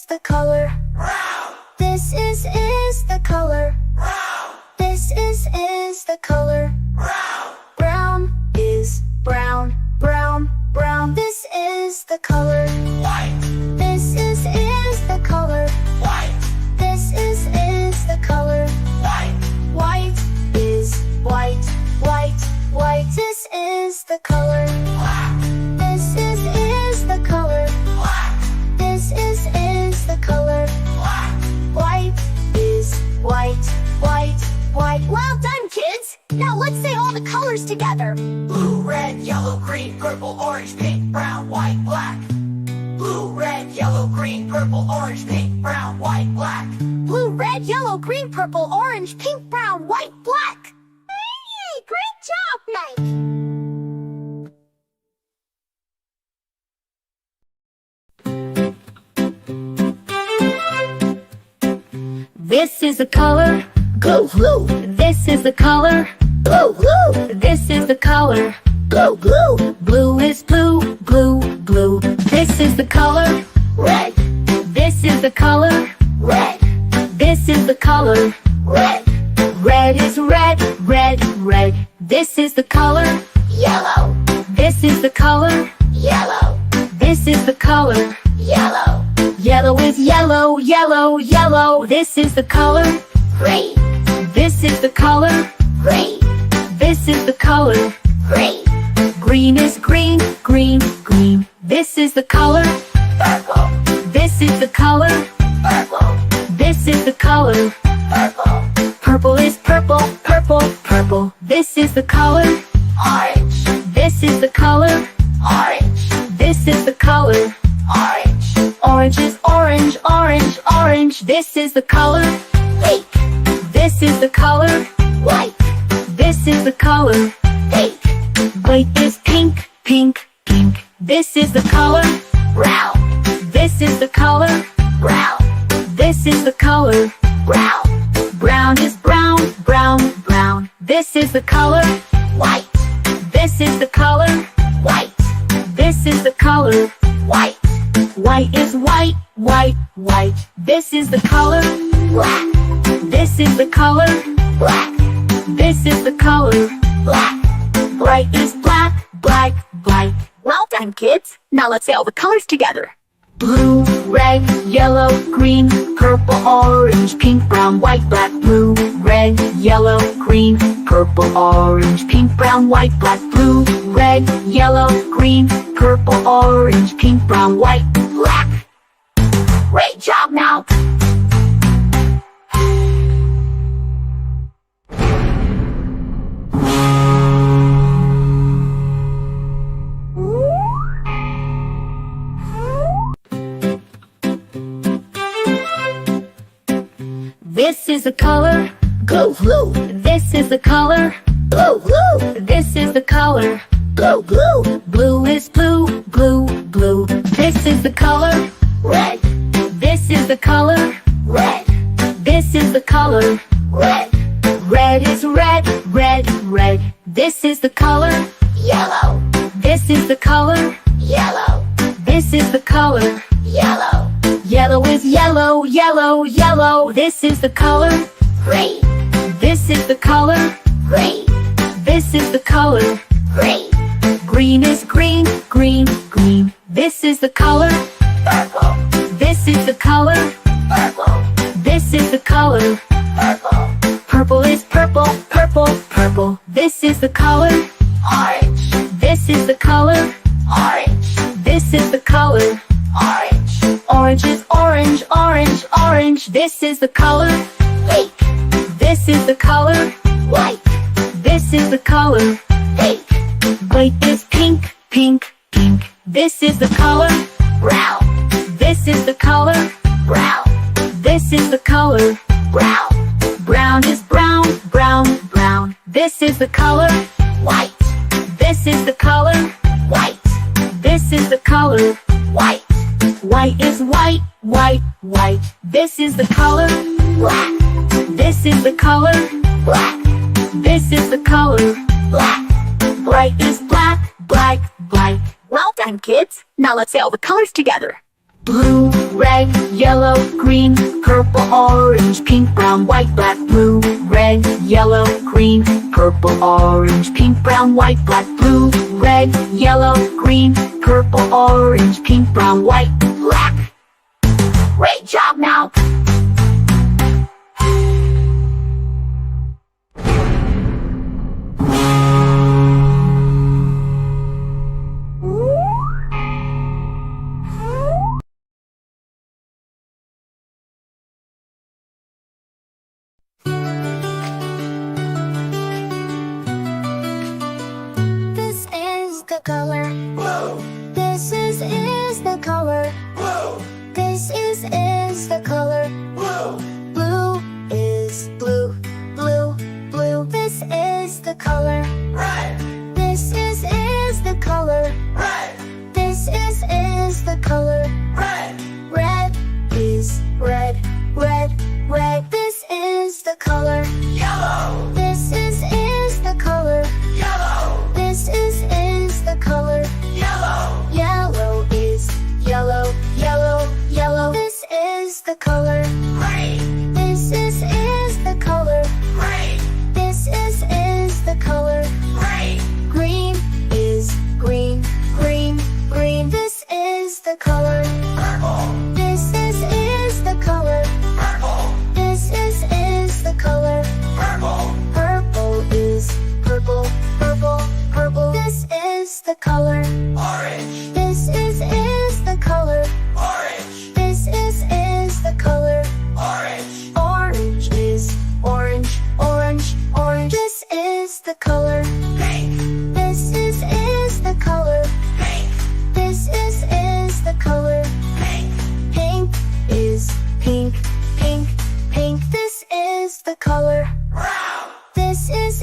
the color. This is the color. This is the color. Brown is brown, brown, brown. This is the color. White, This is the color. white, This is the color. white, White is white, white, white. This is the color. black, This is the color. black, This is the color. black. White is white, white, white. Well done, kids! Now let's say all the colors together. Blue, red, yellow, green, purple, orange, pink, brown, white, black. Blue, red, yellow, green, purple, orange, pink, brown, white, black. Blue, red, yellow, green, purple, orange, pink, brown, white, black. Hey, great job, Mike! This is the color. Blue, blue, This is the color. blue, blue, This is the color. blue, blue. Blue is blue, blue, blue. This is the color. Red, This is the color. red, This is the color. red. Red is red, red, red. This is the color. Yellow, This is the color. yellow, This is the color. yellow. Yellow is yellow, yellow, yellow. This is the color. Green, This is the color. green, This is the color. green. Green is green, green, green. This is the color. Purple, This is the color. purple, This is the color. purple. Purple is purple, purple, purple. This is the color. Orange, This is the color. orange, This is the color. orange. Orange is orange, orange, orange. This is the color. Pink, This is the color. white, This is the color. pink. White is pink, pink, pink. This is the color. Brown, This is the color. brown, This is the color. brown. Brown is brown, brown, brown. This is the color. White, This is the color. white, This is the color. white. White is white, white, white. This is the color. Black, This is the color. black, This is the color. black. Bright is black, black, black. Well done, kids. Now let's say all the colors together. Blue, red, yellow, green, purple, orange, pink, brown, white, black. Blue, red, yellow, green, purple, orange, pink, brown, white, black. Blue, red, yellow, green, purple, orange, pink, brown, white, black. Great job now. This is the color. Blue, blue, This is the color. blue, blue, This is the color. blue, blue. Blue is blue, blue, blue. This is the color. Red, This is the color. red, This is the color. red. Red is red, red, red. This is the color. Yellow, This is the color. yellow, This is the color. yellow. Yellow is yellow, yellow, yellow. This is the color. Green, This is the color. green, This is the color. green. Green is green, green, green. This is the color. Purple, This is the color. purple, This is the color. purple. Purple is purple, purple, purple. This is the color. Orange, This is the color. orange, This is the color. orange. Orange is orange, orange, orange. This is the color. Pink, This is the color. white, This is the color. pink. White is pink, pink, pink. This is the color. Brown, This is the color. brown, This is the color. brown. Brown is brown, brown, brown. This is the color. White, This is the color. white, This is the color. white. White is white, white, white. This is the color. Black, This is the color. black, This is the color. black. Bright is black, black, black. Well done, kids. Now let's say all the colors together. Blue, red, yellow, green, purple, orange, pink, brown, white, black. Blue, red, yellow, green, purple, orange, pink, brown, white, black. Blue, red, yellow, green, purple, orange, pink, brown, white, black. Great job now! This is the color. Blue, This is the color. blue, This is the color. blue, Blue is blue, blue, blue. This is the color. red, This is the color. red, This is the color. red, Red is red, red, red. This is the color. yellow, This is the color. yellow, This is the color. yellow, Yellow is yellow, yellow, yellow. This is the color. green, This is the color. green, This is the color. green, Green is green, green, green. This is the color. purple, This is the color. purple, This is the color. purple, Purple is purple, purple, purple. This is the color. orange, This is the color. orange, This is the color. orange, Orange is orange, orange, orange. This is the color. pink, This is the color. pink, This is the color. pink, Pink is pink, pink, pink. This is the color. brown, This is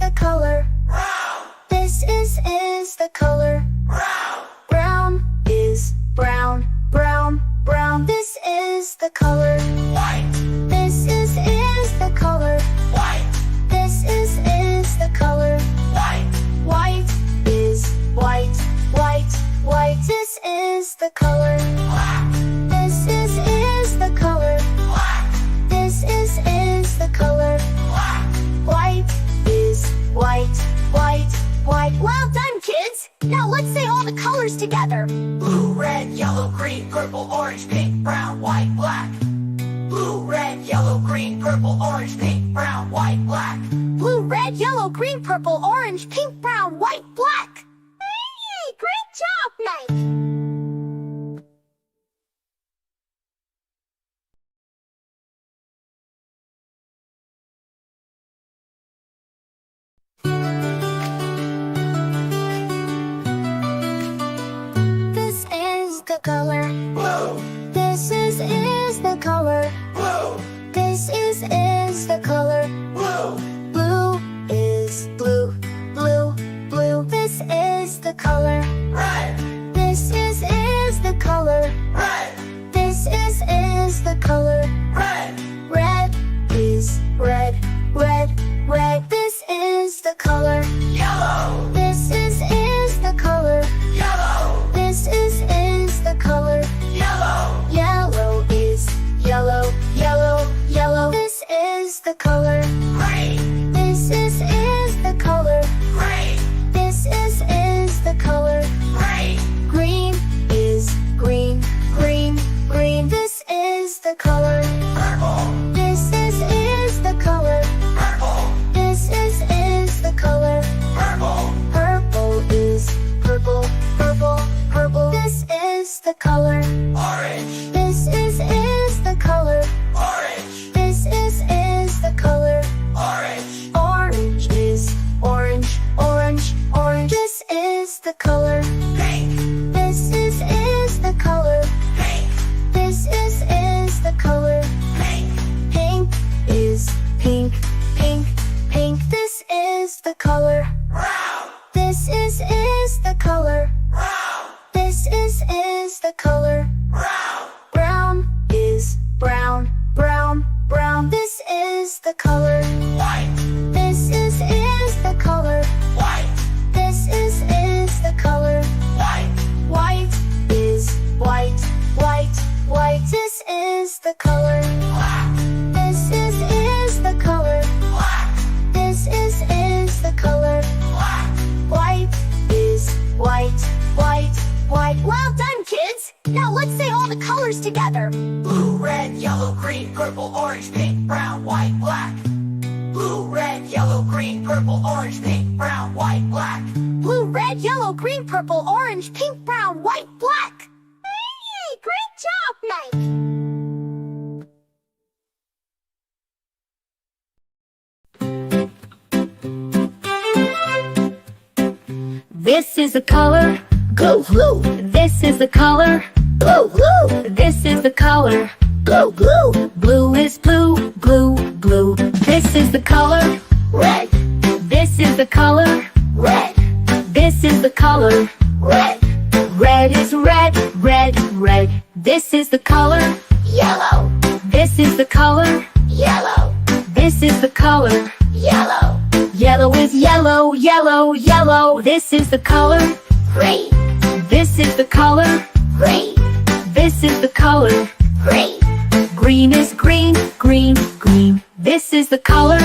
the color. brown, This is the color. brown, Brown is brown, brown, brown. This is the color. white, This is the color. white, This is the color. white, White is white, white, white. This is the color. black, This is the color. black, This is the color. black, White is white, white, white. Well done, kids! Now let's say all the colors together. blue, red, yellow, green, purple, orange, pink, brown, white, black. Blue, red, yellow, green, purple, orange, pink, brown, white, black. Blue, red, yellow, green, purple, orange, pink, brown, white, black. Hey, great job, Mike! This is the color. Blue, This is the color. blue, This is the color. blue, Blue is blue, blue, blue. This is the color. red, This is the color. red, This is the color. red, Red is red, red, red. This is the color. yellow, This is the color. yellow, This is the color. yellow, Yellow is yellow, yellow, yellow. This is the color. green, This is the color. green, This is the color. green, Green is green, green, green. This is the color. purple, This is the color. purple, This is the color. purple, Purple is purple, purple, purple. This is the color. orange, This is the color. orange, This is the color. orange, Orange is orange, orange, orange. This is the color. pink, This is the color. pink, This is the color. pink, Pink is pink, pink, pink. This is the color. white, This is the color. white, This is the color. the color. black, This is the color. black, This is the color. black, White is white, white, white. Well done, kids! Now let's say all the colors together. blue, red, yellow, green, purple, orange, pink, brown, white, black. Blue, red, yellow, green, purple, orange, pink, brown, white, black. Blue, red, yellow, green, purple, orange, pink, brown, white, black. Hey, great job, Mike! This is the color Blue, blue, This is the color blue, blue, This is the color blue, blue, Blue is blue, blue, blue. This is the color red, This is the color red, This is the color red, Red is red, red, red. This is the color yellow, This is the color yellow, This is the color yellow, Yellow is yellow, yellow, yellow. This is the color green, This is the color green, This is the color green, Green is green, green, green. This is the color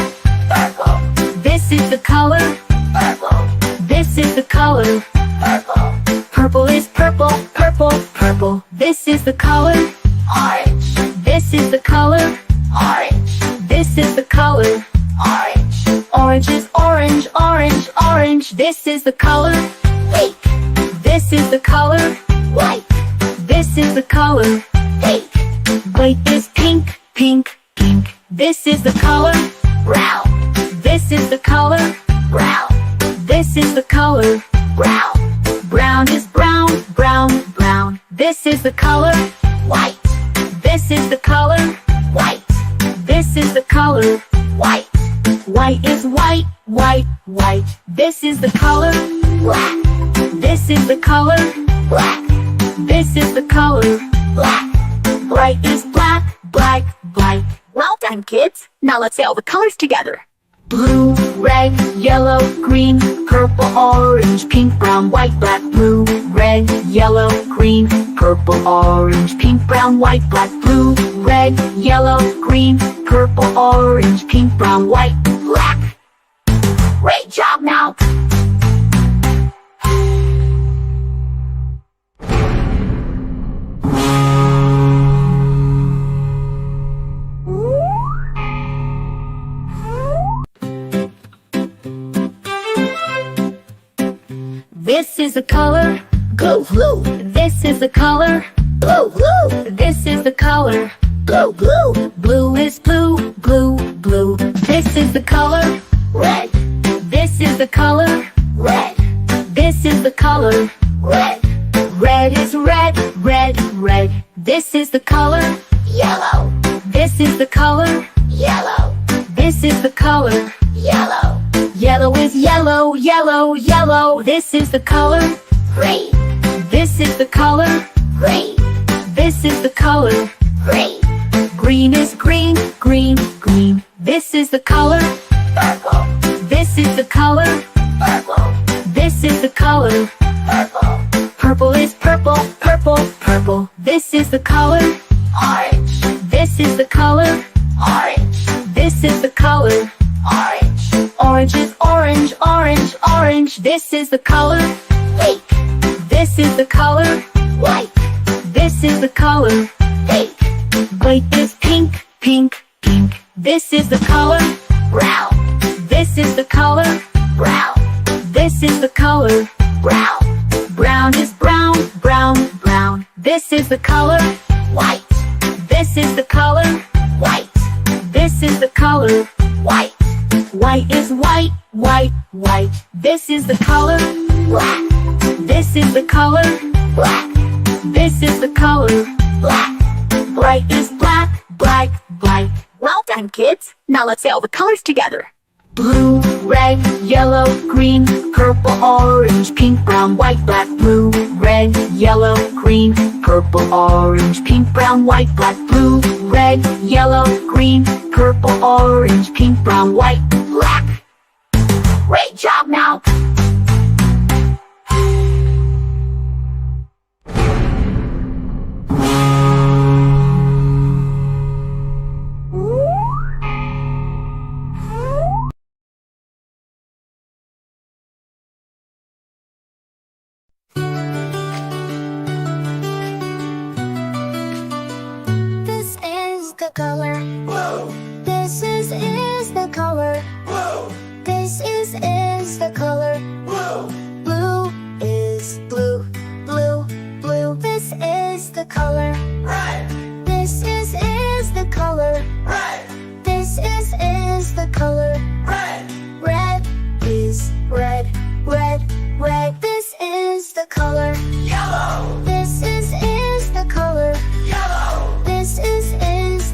purple, This is the color purple, This is the color purple, Purple is purple, purple, purple. This is the color orange, This is the color orange, This is the color orange, Orange is orange, orange, orange. This is the color pink, This is the color white, This is the color pink, White is pink, pink, pink. This is the color brown, This is the color brown, This is the color brown, Brown is brown, brown, brown. This is the color white, This is the color white, This is the color white, White is white, white, white. This is the color black, This is the color black, This is the color black. Bright is black, black, black. Well done, kids. Now let's say all the colors together. Blue, red, yellow, green, purple, orange, pink, brown, white, black. Blue, red, yellow, green, purple, orange, pink, brown, white, black. Blue, red, yellow, green, purple, orange, pink, brown, white, Black. Great job, now. This is the color Blue, blue, This is the color blue, blue, This is the color blue, blue, Blue is blue, blue, blue. This is the color red, This is the color red, This is the color red, Red is red, red, red. This is the color yellow, This is the color yellow, This is the color yellow, Yellow is yellow, yellow, yellow. This is the color green, This is the color green, This is the color green, Green is green, green, green. This is the color purple, This is the color purple, This is the color purple, Purple is purple, purple, purple. This is the color orange, This is the color orange, This is the color orange, Orange is orange, orange, orange. This is the color pink, This is the color white, This is the color pink, White is pink, pink, pink. This is the color brown, This is the color brown, This is the color brown, Brown is brown, brown, brown. This is the color white, This is the color white, This is the color white, White is white, white, white. This is the color black, This is the color black, This is the color black. Bright is black, black, black. Well done, kids. Now let's say all the colors together. Blue, red, yellow, green, purple, orange, pink, brown, white, black. Blue, red, yellow, green, purple, orange, pink, brown, white, black. Blue, red, yellow, green, purple, orange, pink, brown, white, Black. Great job, now. the color. Blue, This is the color. blue, This is the color. blue, Blue is blue, blue, blue. This is the color. red, This is the color. red, This is the color. red, Red is red, red, red. This is the color. yellow, This is the color. yellow, This is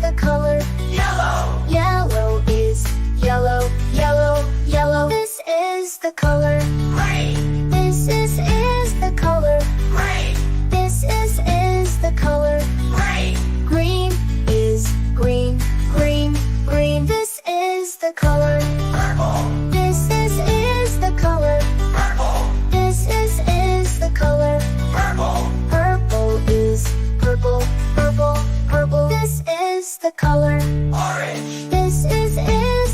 the color. yellow, Yellow is yellow, yellow, yellow. This is the color. green, This is the color. green, This is the color. green, Green is green, green, green. This is the color. purple, This is the color. purple, This is the color. purple, Purple is purple, purple, purple. This is the color. orange, This is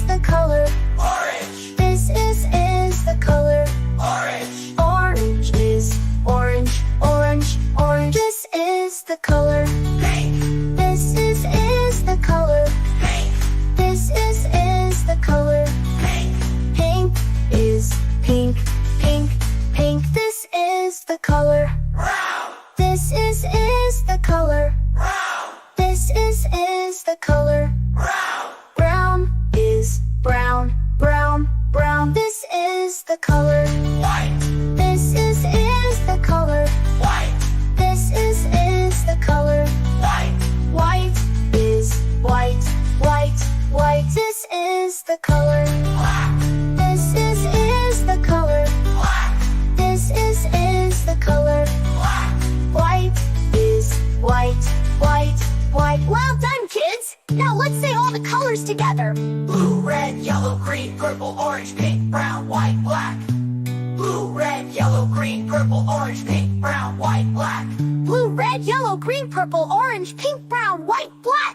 the color. orange, This is the color. orange, Orange is orange, orange, orange. This is the color. pink, This is the color. pink, This is the color. pink, Pink is pink, pink, pink. This is the color. brown, This is the color. brown, This is the color. brown, Brown is brown, brown, brown. This is the color. white, This is the color. white, This is the color. white, White is white, white, white. This is the color. black, This is the color. black, This is the color. black, White is white, white, white. Well done, kids. Now let's say all the colors together. blue, red, yellow, green, purple, orange, pink, brown, white, black. Blue, red, yellow, green, purple, orange, pink, brown, white, black. Blue, red, yellow, green, purple, orange, pink, brown, white, black.